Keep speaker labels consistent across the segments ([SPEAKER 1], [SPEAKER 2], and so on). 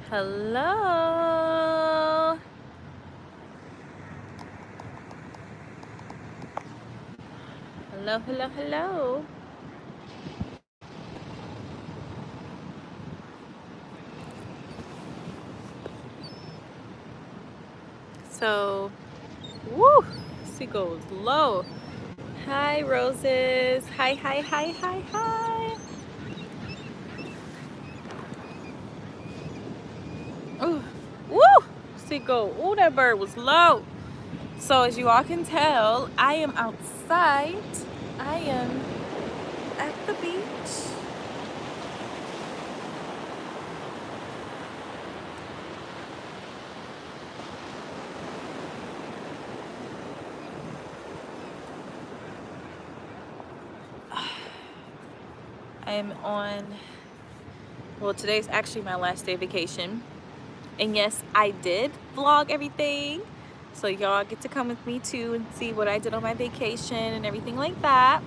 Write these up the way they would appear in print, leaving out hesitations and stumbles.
[SPEAKER 1] Hello. Hello, hello, hello. So, woo, she goes low. Hi, roses. Hi, hi, hi, hi, hi. Ooh, woo, she go. Ooh, that bird was low. So as you all can tell, I am outside. I am at the beach. I am on, well, today's actually my last day of vacation. And yes, I did vlog everything. So y'all get to come with me too and see what I did on my vacation and everything like that.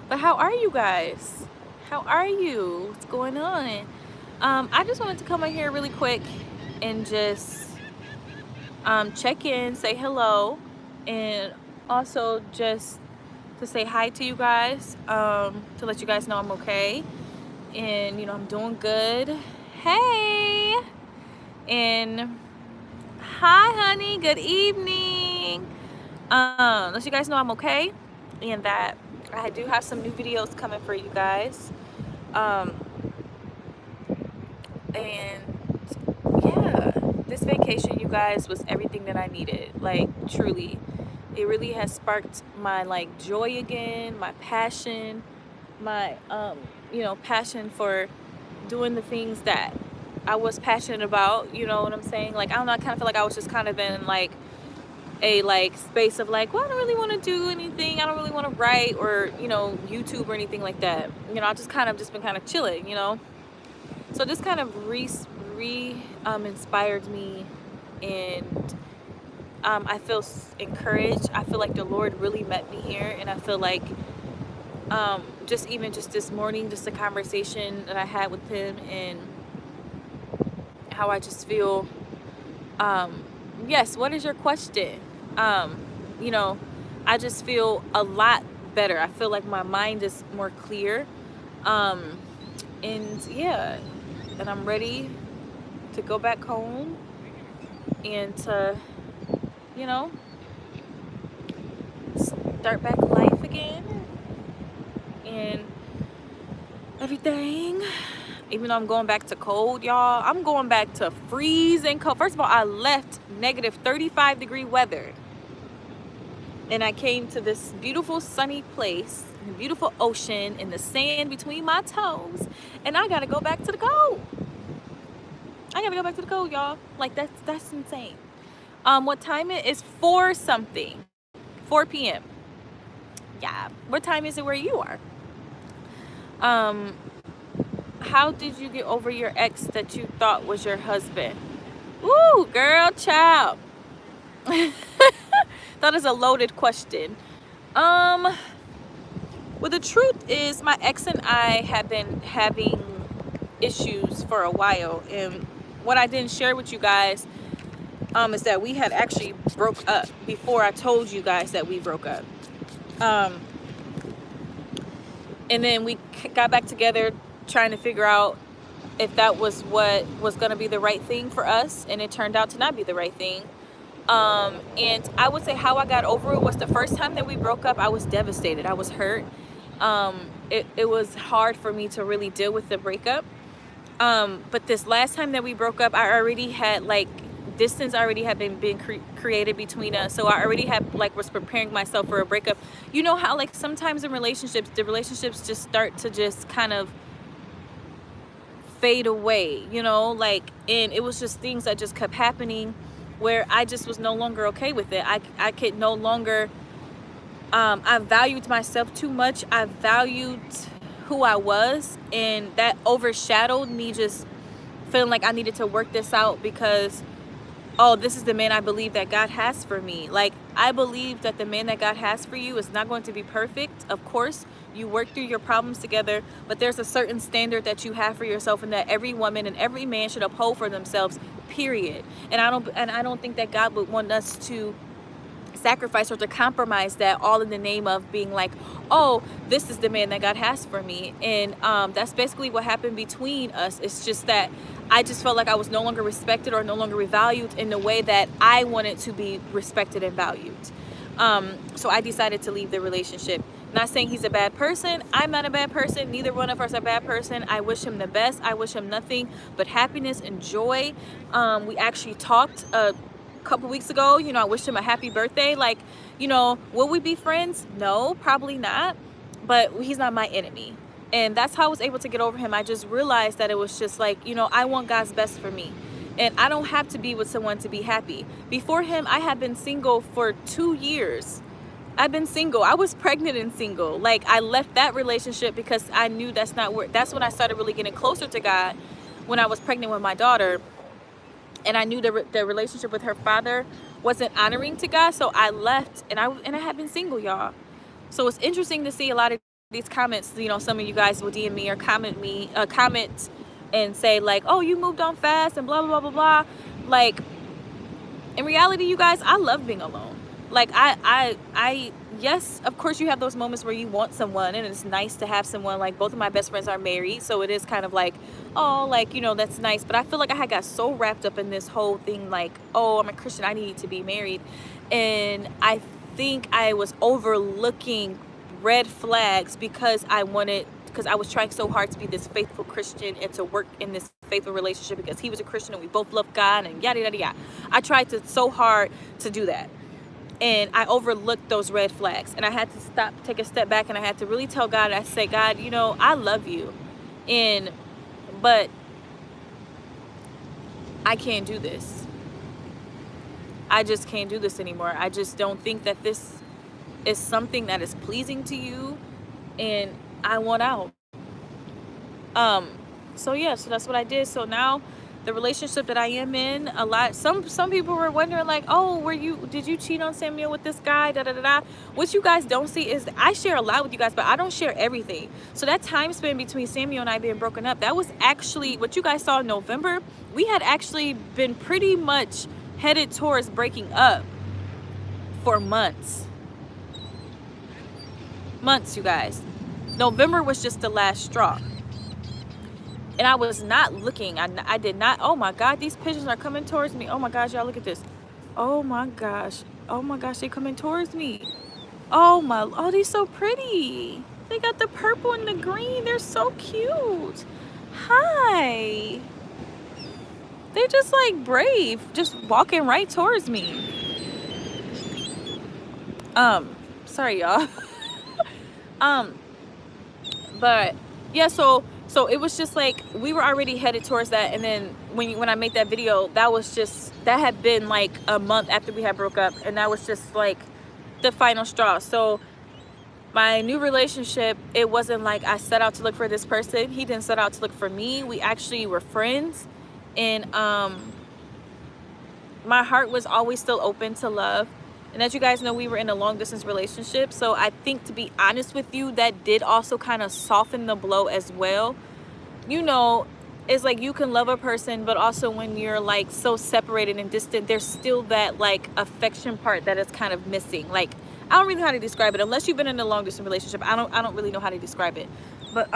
[SPEAKER 1] But how are you guys? How are you? What's going on? I just wanted to come on here really quick and just check in, say hello, and also just to say hi to you guys, to let you guys know I'm okay and I'm doing good. Hey, and hi honey, good evening. Let you guys know I'm okay and that I do have some new videos coming for you guys. um and yeah, this vacation, you guys, was everything that I needed. Like, truly, it really has sparked my like joy again, my passion, my passion for doing the things that I was passionate about. You know what I'm saying? Like, I don't know, I kind of feel like I was just kind of in like a space of like, well, I don't really want to do anything, I don't really want to write or YouTube or anything like that. I just kind of just been kind of chilling. So this kind of inspired me, and I feel encouraged. I feel like the Lord really met me here, and I feel like just this morning, just a conversation that I had with Him, and how I just feel. Yes, what is your question? Um, you know, I just feel a lot better. I feel like my mind is more clear, um, and yeah, and I'm ready to go back home and to, you know, start back life again and everything. Even though I'm going back to cold, y'all, I'm going back to freezing cold. First of all, I left negative 35-degree weather and I came to this beautiful sunny place, the beautiful ocean, and the sand between my toes, and I gotta go back to the cold. I gotta go back to the cold, y'all. Like, that's insane. What time it is? 4 something, 4 p.m. Yeah. What time is it where you are? Um, how did you get over your ex that you thought was your husband? Ooh, girl, child. That is a loaded question. Well, the truth is, my ex and I have been having issues for a while, and what I didn't share with you guys is that we had actually broke up before I told you guys that we broke up. And then we got back together trying to figure out if that was what was going to be the right thing for us, and it turned out to not be the right thing. And I would say how I got over it was the first time that we broke up, I was devastated. I was hurt. It was hard for me to really deal with the breakup. But this last time that we broke up, I already had like distance already had been created between us. So I already had was preparing myself for a breakup. You know how like sometimes in relationships, the relationships just start to just kind of fade away, and it was just things that just kept happening where I just was no longer okay with it. I could no longer, I valued myself too much. I valued who I was, and that overshadowed me just feeling like I needed to work this out because oh, this is the man I believe that God has for me. Like, I believe that the man that God has for you is not going to be perfect. Of course, you work through your problems together, but there's a certain standard that you have for yourself and that every woman and every man should uphold for themselves, period. And I don't think that God would want us to sacrifice or to compromise that, all in the name of being like, oh, this is the man that God has for me. And that's basically what happened between us. It's just that I just felt like I was no longer respected or no longer valued in the way that I wanted to be respected and valued. So I decided to leave the relationship. Not saying he's a bad person. I'm not a bad person. Neither one of us are a bad person. I wish him the best. I wish him nothing but happiness and joy. We actually talked couple weeks ago. You know, I wished him a happy birthday. Like, you know, will we be friends? No, probably not, but he's not my enemy. And that's how I was able to get over him. I just realized that it was just like, you know, I want God's best for me, and I don't have to be with someone to be happy. Before him, I had been single for 2 years. I've been single. I was pregnant and single. Like, I left that relationship because I knew that's not where, that's when I started really getting closer to God, when I was pregnant with my daughter. And I knew the relationship with her father wasn't honoring to God, so I left, and I had been single, y'all. So it's interesting to see a lot of these comments. You know, some of you guys will DM me or comment and say like, "Oh, you moved on fast," and blah blah blah blah blah. Like, in reality, you guys, I love being alone. Like, I yes, of course you have those moments where you want someone, and it's nice to have someone. Like, both of my best friends are married, so it is kind of like, oh, like, you know, that's nice. But I feel like I had got so wrapped up in this whole thing, like, oh, I'm a Christian, I need to be married. And I think I was overlooking red flags because I was trying so hard to be this faithful Christian and to work in this faithful relationship because he was a Christian and we both loved God and yada yada yada. I tried so hard to do that, and I overlooked those red flags, and I had to stop, take a step back, and I had to really tell God. I said, God, you know, I love you, but I can't do this. I just can't do this anymore. I just don't think that this is something that is pleasing to you, and I want out. So yeah, so that's what I did. So now the relationship that I am in, some people were wondering like, oh, did you cheat on Samuel with this guy, da da da da. What you guys don't see is I share a lot with you guys, but I don't share everything. So that time spent between Samuel and I being broken up, that was actually what you guys saw in November. We had actually been pretty much headed towards breaking up for months, you guys. November was just the last straw, and I was not looking. I did not. Oh my God, these pigeons are coming towards me. Oh my gosh, y'all, look at this. Oh my gosh, they're coming towards me. Oh, they're so pretty. They got the purple and the green. They're so cute. Hi. They're just like brave, just walking right towards me. Sorry, y'all. But yeah, so it was just like we were already headed towards that, and then when I made that video, that had been like a month after we had broke up, and that was just like the final straw. So my new relationship, it wasn't like I set out to look for this person. He didn't set out to look for me. We actually were friends, and my heart was always still open to love. And as you guys know, we were in a long distance relationship. So I think, to be honest with you, that did also kind of soften the blow as well. You know, it's like you can love a person, but also when you're like so separated and distant, there's still that like affection part that is kind of missing. Like, I don't really know how to describe it unless you've been in a long distance relationship. I don't really know how to describe it. But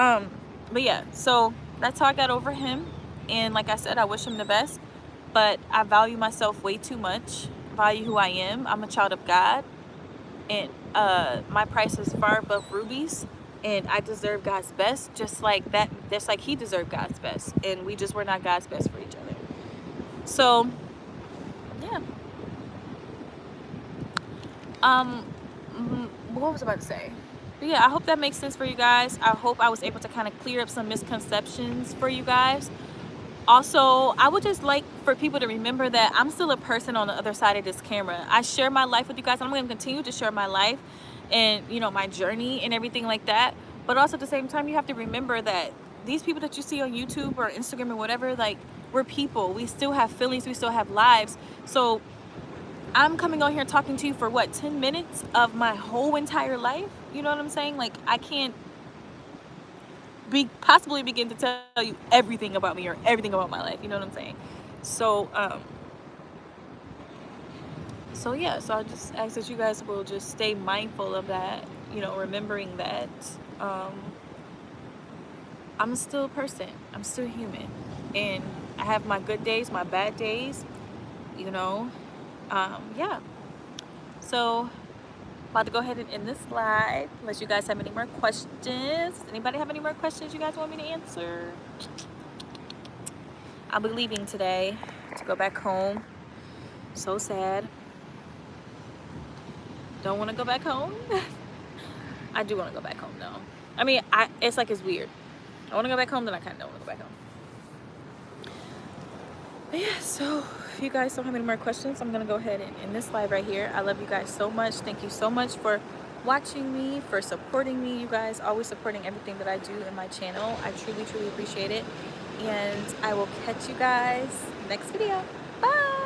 [SPEAKER 1] yeah, so that's how I got over him. And like I said, I wish him the best, but I value myself way too much. Value who I am. I'm a child of God, and my price is far above rubies, and I deserve God's best, just like he deserved God's best, and we just were not God's best for each other. So yeah. What was I about to say? But yeah, I hope that makes sense for you guys. I hope I was able to kind of clear up some misconceptions for you guys. Also, I would just like for people to remember that I'm still a person on the other side of this camera. I share my life with you guys. I'm going to continue to share my life and, you know, my journey and everything like that. But also at the same time, you have to remember that these people that you see on YouTube or Instagram or whatever, like, we're people. We still have feelings, we still have lives. So I'm coming on here talking to you for what, 10 minutes of my whole entire life? You know what I'm saying? Like, I can't possibly begin to tell you everything about me or everything about my life. You know what I'm saying? So yeah, so I just ask that you guys will just stay mindful of that, you know, remembering that I'm still a person, I'm still human, and I have my good days, my bad days, you know. Yeah, so about to go ahead and end this live unless you guys have any more questions. Anybody have any more questions you guys want me to answer? I'll be leaving today to go back home. So sad. Don't want to go back home. I do want to go back home though. I mean, it's like, it's weird. I want to go back home, then I kind of don't want to go back home. But yeah, so if you guys don't have any more questions, I'm gonna go ahead and end this live right here. I love you guys so much. Thank you so much for watching me, for supporting me. You guys always supporting everything that I do in my channel. I truly appreciate it, and I will catch you guys next video. Bye.